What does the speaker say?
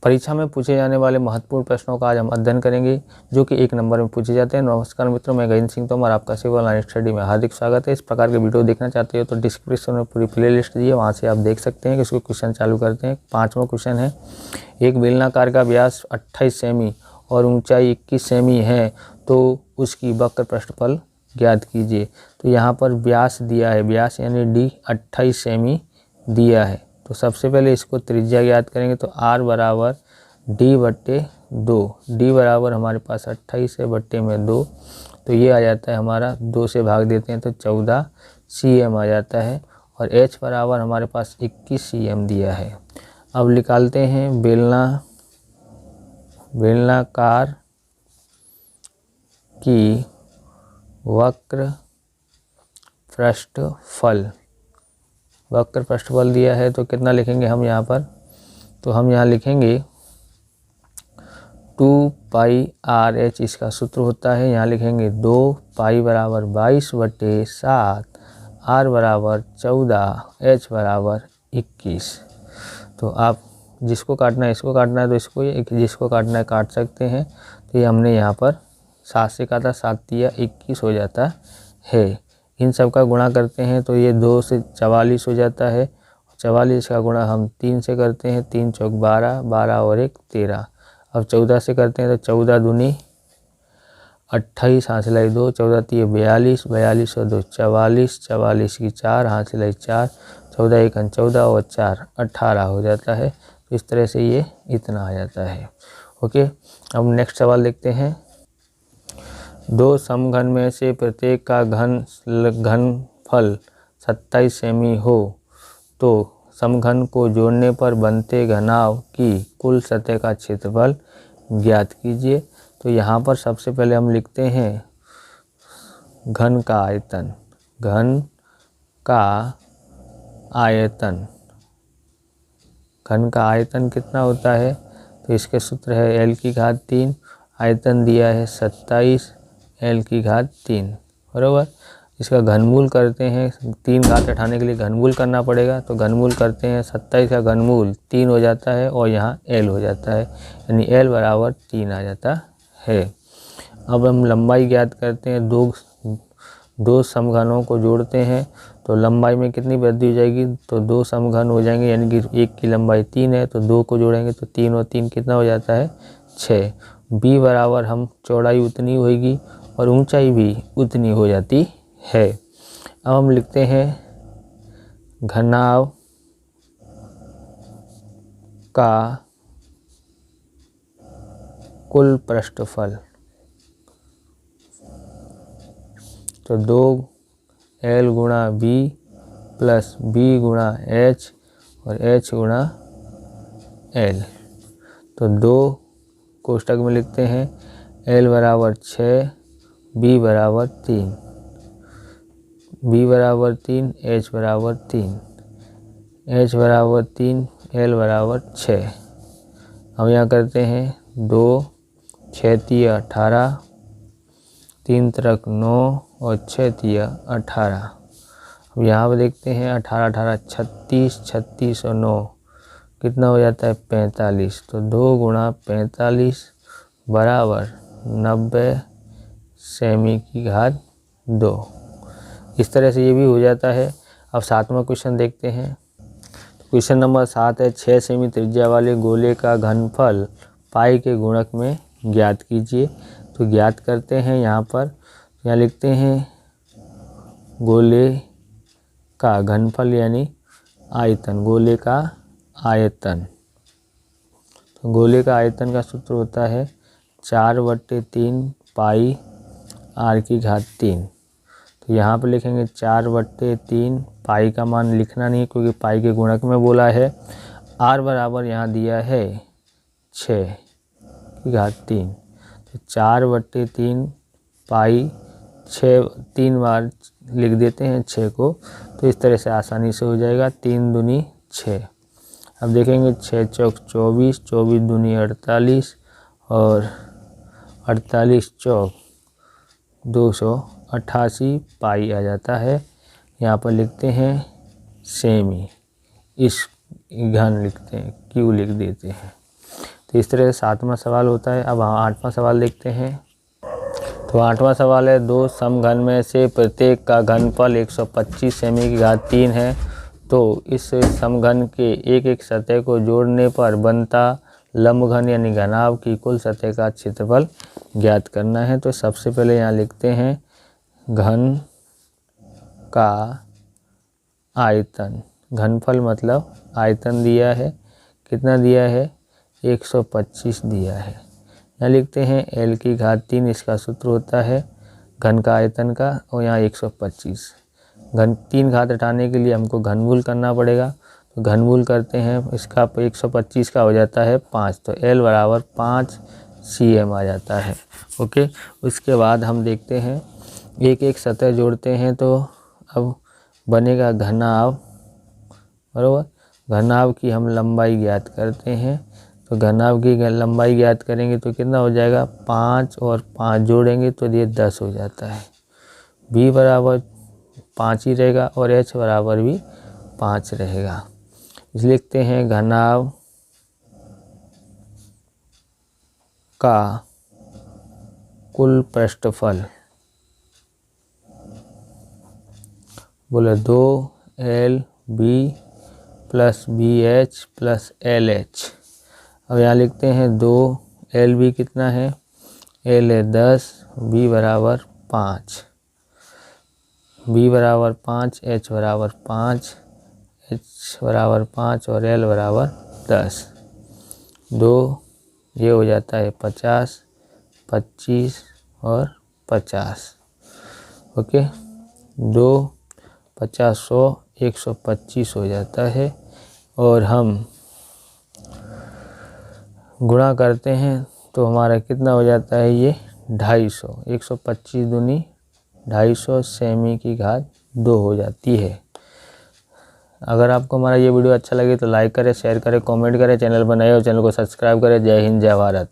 परीक्षा में पूछे जाने वाले महत्वपूर्ण प्रश्नों का आज हम अध्ययन करेंगे, जो कि 1 नंबर में पूछे जाते हैं। नमस्कार मित्रों, मैं गजेंद्र सिंह तोमर, आपका सिविल ऑनलाइन स्टडी में हार्दिक स्वागत है। इस प्रकार के वीडियो देखना चाहते हो तो डिस्क्रिप्शन में पूरी प्लेलिस्ट दी है, वहाँ से आप देख सकते हैं कि इसको क्वेश्चन चालू करते हैं। 5वां क्वेश्चन है, एक बेलनाकार का व्यास 28 सेमी और ऊंचाई 21 सेमी है, तो उसकी वक्र पृष्ठफल ज्ञात कीजिए। तो यहाँ पर व्यास दिया है, व्यास यानी डी 28 सेमी दिया है। तो सबसे पहले इसको त्रिज्या ज्ञात करेंगे। तो r बराबर d/2, d बराबर हमारे पास 28 है, बट्टे में 2, तो ये आ जाता है हमारा 2 से भाग देते हैं तो 14 cm आ जाता है। और h बराबर हमारे पास 21 cm दिया है। अब निकालते हैं बेलनाकार की वक्र पृष्ठफल, वक्र पृष्ठफल दिया है तो कितना लिखेंगे हम यहाँ पर? तो हम यहाँ लिखेंगे 2πr/h इसका सूत्र होता है। यहाँ लिखेंगे 2π बराबर 22/7, r बराबर 14, h बराबर 21। तो आप जिसको काटना है इसको काटना है तो इसको, जिसको काटना है काट सकते हैं। तो ये हमने यहाँ पर 7 से काटा, 7 तिया 21 हो जाता है। इन सब का गुणा करते हैं तो ये 2 से 44 हो जाता है। 44 का गुणा हम 3 से करते हैं, 3 चौक 12, 12 और 1 13। अब 14 से करते हैं तो 14 दूनी 28, हासिल आई 2, 14 तिये 42, 42 और 2 44, 44 की 4, हासिल आई 4, 14 1 14 और 4 18 हो जाता है। तो इस तरह से ये इतना आ जाता है। ओके, अब नेक्स्ट सवाल देखते हैं। 2 समघन में से प्रत्येक का घनफल 27 सेमी हो तो समघन को जोड़ने पर बनते घनाभ की कुल सतह का क्षेत्रफल ज्ञात कीजिए। तो यहाँ पर सबसे पहले हम लिखते हैं घन का आयतन, घन का आयतन, घन का आयतन कितना होता है? तो इसके सूत्र है L की घात 3, आयतन दिया है 27, L की घात 3 बराबर। इसका घनमूल करते हैं, 3 घात उठाने के लिए घनमूल करना पड़ेगा। तो घनमूल करते हैं, 27 का घनमूल 3 हो जाता है और यहाँ L हो जाता है, यानी L बराबर 3 आ जाता है। अब हम लंबाई ज्ञात करते हैं। दो समघनों को जोड़ते हैं तो लंबाई में कितनी वृद्धि हो जाएगी? तो 2 समघन हो जाएंगे, यानी कि एक की लंबाई 3 है तो 2 को जोड़ेंगे तो 3 और 3 कितना हो जाता है? 6। b बराबर हम चौड़ाई उतनी होगी और ऊंचाई भी उतनी हो जाती है। अब हम लिखते हैं घनाभ का कुल पृष्ठफल। तो 2L गुणा b प्लस b गुणा h और h गुणा L। तो 2 कोष्टक में लिखते हैं L बराबर 6, b बराबर 3, b बराबर 3, h बराबर 3, h बराबर 3, L बराबर 6। हम यहाँ करते हैं 2 6 तिया 18, 3 तरक 9 और 6 तिया 18। अब यहाँ पर देखते हैं 18 18 36, 36 और 9 कितना हो जाता है? 45। तो 2 गुणा 45 बराबर 90 सेमी की घात 2। इस तरह से ये भी हो जाता है। अब 7वां क्वेश्चन देखते हैं। क्वेश्चन नंबर 7 है, 6 सेमी त्रिज्या वाले गोले का घनफल पाई के गुणक में ज्ञात कीजिए। तो ज्ञात करते हैं, यहाँ लिखते हैं गोले का घनफल यानी आयतन, गोले का आयतन। तो गोले का आयतन का सूत्र होता है 4/3 पाई r की घात 3। तो यहाँ पर लिखेंगे 4/3, पाई का मान लिखना नहीं क्योंकि पाई के गुणक में बोला है। r बराबर यहाँ दिया है 6 की घात 3। तो 4/3 पाई 6 3 बार लिख देते हैं 6 को, तो इस तरह से आसानी से हो जाएगा। 3 दूनी 6। अब देखेंगे 6 चौक 24, 24 दूनी 48 और 48 चौक 288 पाई आ जाता है। यहाँ पर लिखते हैं सेमी, इस घन लिखते हैं, क्यू लिख देते हैं। तो इस तरह से 7वां सवाल होता है। अब 8वां सवाल देखते हैं। तो 8वां सवाल है, दो समघन में से प्रत्येक का घनफल 125 सेमी की घात 3 है, तो इस समघन के एक एक सतह को जोड़ने पर बनता लंबघन यानी घनाभ की कुल सतह का क्षेत्रफल ज्ञात करना है। तो सबसे पहले यहाँ लिखते हैं घन का आयतन, घनफल मतलब आयतन दिया है, कितना दिया है 125 दिया है। यहाँ लिखते हैं L की घात 3, इसका सूत्र होता है घन का आयतन का, और यहाँ 125। घन 3 घात हटाने के लिए हमको घनमूल करना पड़ेगा, तो घनमूल करते हैं, इसका 125 का हो जाता है 5, तो L बराबर 5 cm आ जाता है। ओके, उसके बाद हम देखते हैं एक एक सतह जोड़ते हैं, तो अब बनेगा घनाभ, बराबर। घनाभ की हम लंबाई ज्ञात करते हैं, तो घनाभ की लंबाई ज्ञात करेंगे तो कितना हो जाएगा 5 और 5 जोड़ेंगे तो ये 10 हो जाता है। b बराबर 5 ही रहेगा और h बराबर भी 5 रहेगा। इसलिए लिखते हैं घनाभ का कुल पृष्ठफल, बोले 2LB plus BH plus LH। अब यहाँ लिखते हैं 2LB कितना है, L है 10, B बराबर 5, B बराबर 5, H बराबर 5, H बराबर 5 और L बराबर 10। 2 ये हो जाता है 50, 25 और 50। ओके, 2 50 100 125 हो जाता है, और हम गुणा करते हैं तो हमारा कितना हो जाता है ये 250, 125 दूनी 250 सेमी की घात 2 हो जाती है। अगर आपको हमारा ये वीडियो अच्छा लगे तो लाइक करें, शेयर करें, कमेंट करें, चैनल पर नए हो चैनल को सब्सक्राइब करें। जय हिंद, जय भारत।